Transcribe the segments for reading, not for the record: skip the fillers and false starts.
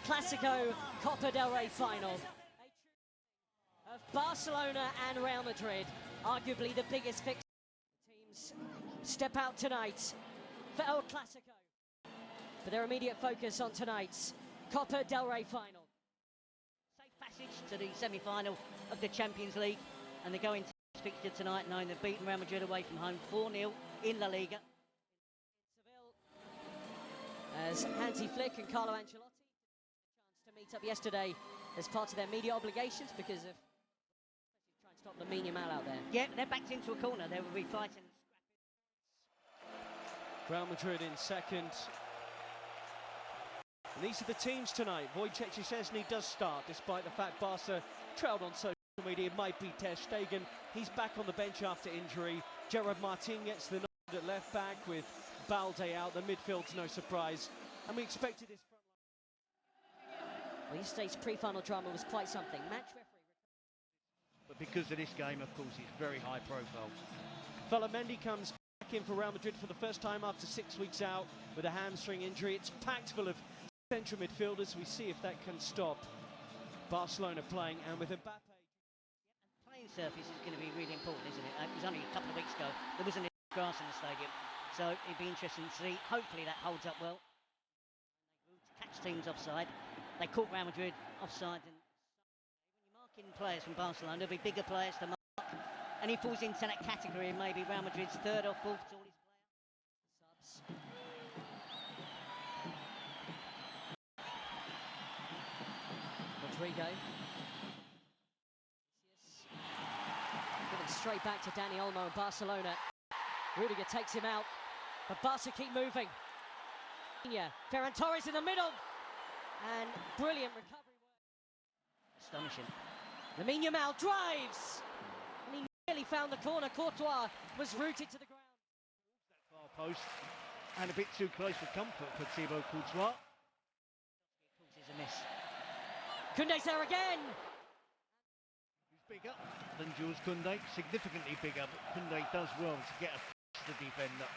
Clásico Copa del Rey Final of Barcelona and Real Madrid, arguably the biggest fixture. Teams step out tonight for El Clásico, for their immediate focus on tonight's Copa del Rey Final. Safe passage to the semi-final of the Champions League, and they go into this fixture tonight knowing they've beaten Real Madrid away from home 4-0 in La Liga. As Hansi Flick and Carlo Ancelotti had a chance to meet up yesterday as part of their media obligations because of trying to stop Lamine Yamal out there. Yeah, they're backed into a corner. They will be fighting. Real Madrid in second. And these are the teams tonight. Wojciech Szczesny does start, despite the fact Barca trailed on social media. It might be Ter Stegen. He's back on the bench after injury. Gerard Martin gets the nod at left back with Balde out. The midfield's no surprise. And we expected this front line. Well, yesterday's pre-final drama was quite something. Match referee. But because of this game, of course, it's very high profile. Mendy comes back in for Real Madrid for the first time after 6 weeks out with a hamstring injury. It's packed full of central midfielders. We see if that can stop Barcelona playing, and with Mbappe. Playing surface is going to be really important, isn't it? It was only a couple of weeks ago. There wasn't any grass in the stadium. So it'd be interesting to see. Hopefully that holds up well. They catch teams offside. They caught Real Madrid offside. And when you're marking players from Barcelona, there'll be bigger players to mark. And he falls into that category of maybe Real Madrid's third or fourth tallest player. Subs. Rodrigo. Given straight back to Dani Olmo in Barcelona. Rudiger takes him out, but Barca keep moving. Ferran Torres in the middle, and brilliant recovery work. Astonishing. Lamine Yamal drives, and he nearly found the corner. Courtois was rooted to the ground. That far post, and a bit too close for comfort for Thibaut Courtois. It's a miss. Koundé's there again. He's bigger than Jules Koundé, significantly bigger, but Koundé does well to get a the defender.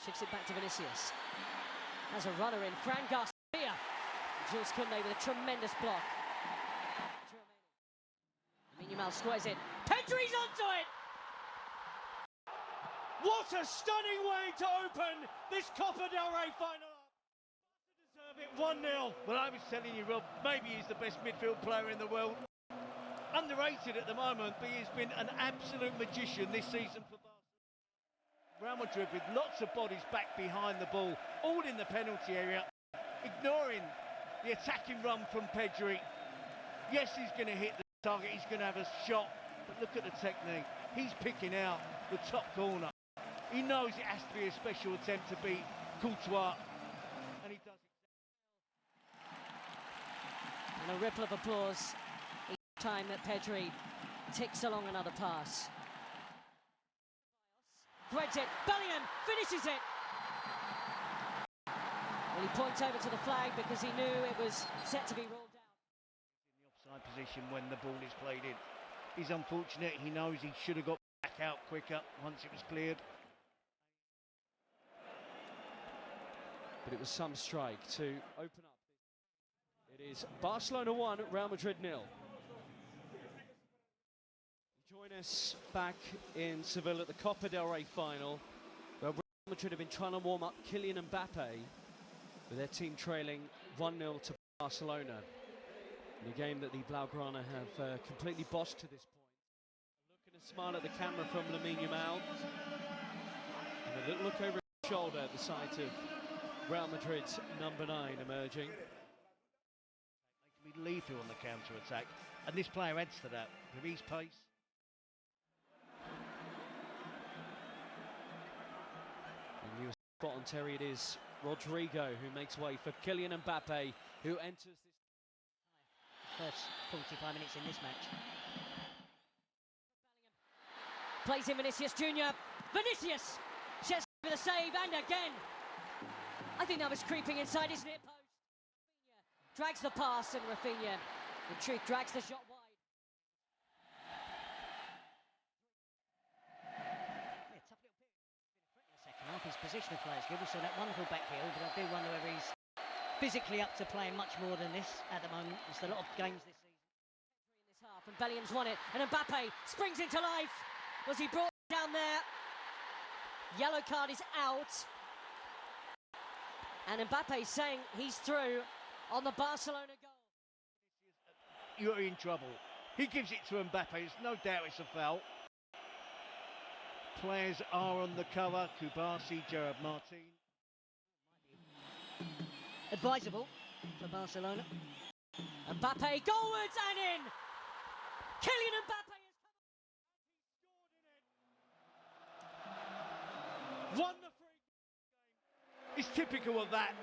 Shifts it back to Vinicius. Has a runner in, Fran Garcia. Jules Koundé with a tremendous block. Lamine Yamal squares it. Pedri's onto it! What a stunning way to open this Copa del Rey final up. Deserve it 1-0. Well, I was telling you, Rob, maybe he's the best midfield player in the world. Underrated at the moment, but he's been an absolute magician this season for Barcelona. Real Madrid with lots of bodies back behind the ball, all in the penalty area, ignoring the attacking run from Pedri. Yes, he's going to hit the target, he's going to have a shot, but look at the technique. He's picking out the top corner. He knows it has to be a special attempt to beat Courtois, and he does it. And a ripple of applause time that Pedri ticks along another pass. Threads it, Bellingham finishes it! Well, he points over to the flag because he knew it was set to be rolled out. In the offside position when the ball is played in. He's unfortunate, he knows he should have got back out quicker once it was cleared. But it was some strike to open up. It is Barcelona 1, Real Madrid 0. Join us back in Seville at the Copa del Rey final, where Real Madrid have been trying to warm up Kylian Mbappe with their team trailing 1-0 to Barcelona. In a game that the Blaugrana have completely bossed to this point. A look and a smile at the camera from Lamine Yamal. And a little look over his shoulder at the sight of Real Madrid's number 9 emerging. They can be lethal on the counter-attack, and this player adds to that with his pace. Spot on Terry, it is Rodrigo who makes way for Kylian Mbappe, who enters this first 45 minutes in this match. Plays in Vinicius Jr. Vinicius! Szczesny with a save, and again! I think that was creeping inside his near post. Rafinha drags the pass, and Rafinha, in truth, drags the shot wide. Yeah, tough little period. He's been composition of players good. We saw that wonderful back heel, but I do wonder whether he's physically up to playing much more than this at the moment. There's a lot of games this season. In this half, and Bellingham's won it, and Mbappe springs into life. Was he brought down there? Yellow card is out. And Mbappe saying he's through on the Barcelona goal. You're in trouble. He gives it to Mbappe. There's no doubt it's a foul. Players are on the cover. Kubasi, Gerard Martin. Advisable for Barcelona. Mbappe goalwards and in. Kylian Mbappe has come. Won the free game. It's typical of that.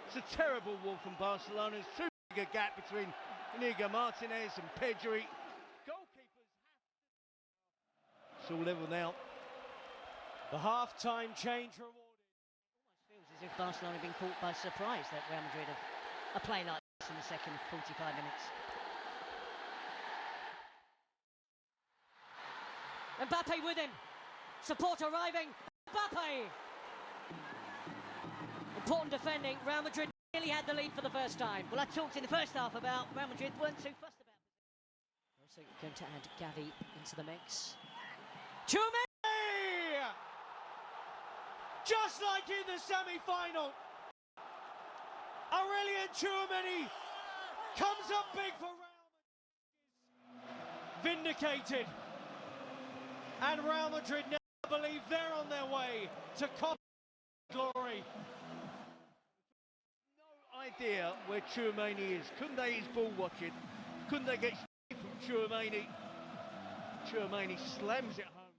It's a terrible wall from Barcelona. There's too big a gap between Inigo Martinez and Pedri. Goalkeepers have to... It's all level now. The half-time change rewarded. Almost feels as if Barcelona have been caught by surprise that Real Madrid are playing like this in the second 45 minutes. Mbappe with him. Support arriving. Mbappe. Important defending. Real Madrid nearly had the lead for the first time. Well, I talked in the first half about Real Madrid weren't too fussed about it. Also going to add Gavi into the mix. Tchouaméni! Just like in the semi-final, Aurelien Tchouaméni comes up big for Real Madrid. Vindicated. And Real Madrid now believe they're on their way to Copa glory. No idea where Tchouaméni is. Koundé is ball watching. Koundé gets from Tchouaméni. Tchouaméni slams it home.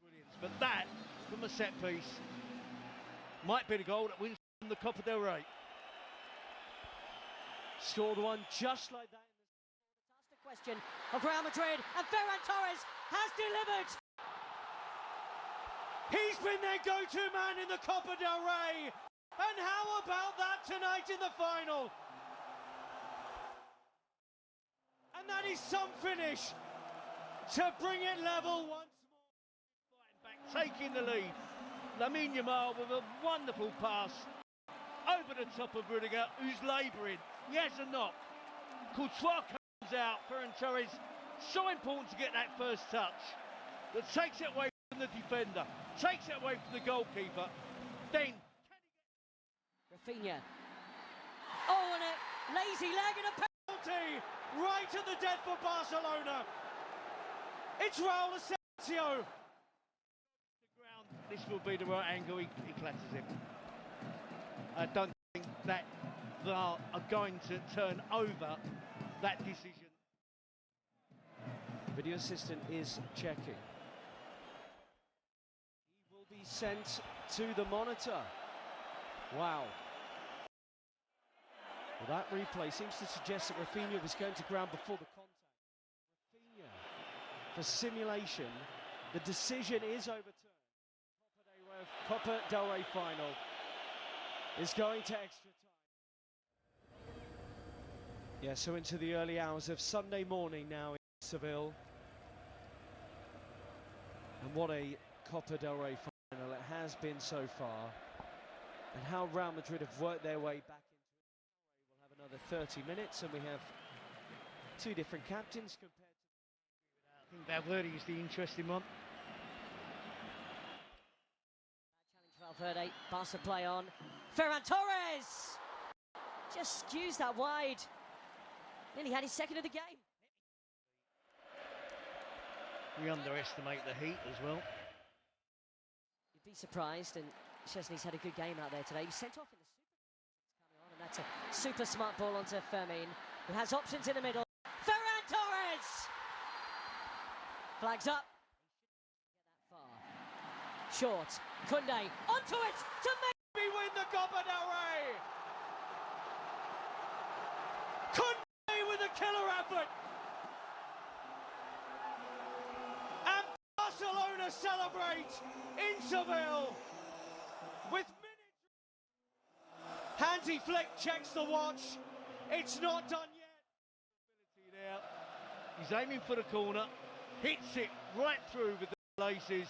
Brilliance. But that, from a set piece, might be the goal that wins the Copa del Rey. Scored one just like that. Fantastic question of Real Madrid, and Ferran Torres has delivered. He's been their go-to man in the Copa del Rey. And how about that tonight in the final? And that is some finish to bring it level once more. Back, taking the lead. Lamine Yamal with a wonderful pass over the top of Rudiger, who's labouring. Yes and not. Courtois comes out. Ferran Torres, so important to get that first touch. That takes it away from the defender, takes it away from the goalkeeper. Then, Rafinha. Oh, and a lazy leg and a penalty. Right at the death for Barcelona. It's Raul Asensio. this will be the right angle. He clatters him. I don't think that VAR are going to turn over that decision. Video assistant is checking. He will be sent to the monitor. Wow. Well, that replay seems to suggest that Rafinha was going to ground before the contact. Rafinha for simulation. The decision is overturned. Copa Del Rey final is going to extra time. Yeah, so into the early hours of Sunday morning now in Seville. And what a Copa Del Rey final it has been so far. And how Real Madrid have worked their way back into it. We'll have another 30 minutes and we have two different captains compared to... I think Valverde is the interesting one. Valverde, Barca play on. Ferran Torres! Just skews that wide. Nearly had his second of the game. We underestimate the heat as well. You'd be surprised, and Szczesny's had a good game out there today. He sent off in the super coming on, and that's a super smart ball onto Fermin, who has options in the middle. Ferran Torres! Flags up. Get that far. Short. Koundé onto it to maybe win the Copa del Rey. Koundé with a killer effort. And Barcelona celebrate in Seville with minutes. Hansi Flick checks the watch. It's not done yet. He's aiming for the corner, hits it right through with the laces.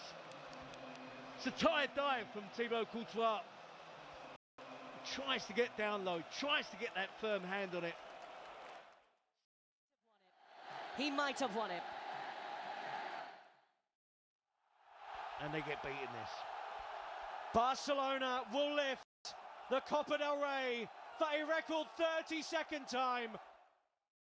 It's a tired dive from Thibaut Courtois. Tries to get down low, tries to get that firm hand on it. He might have won it. And they get beaten this. Barcelona will lift the Copa del Rey for a record 32nd time.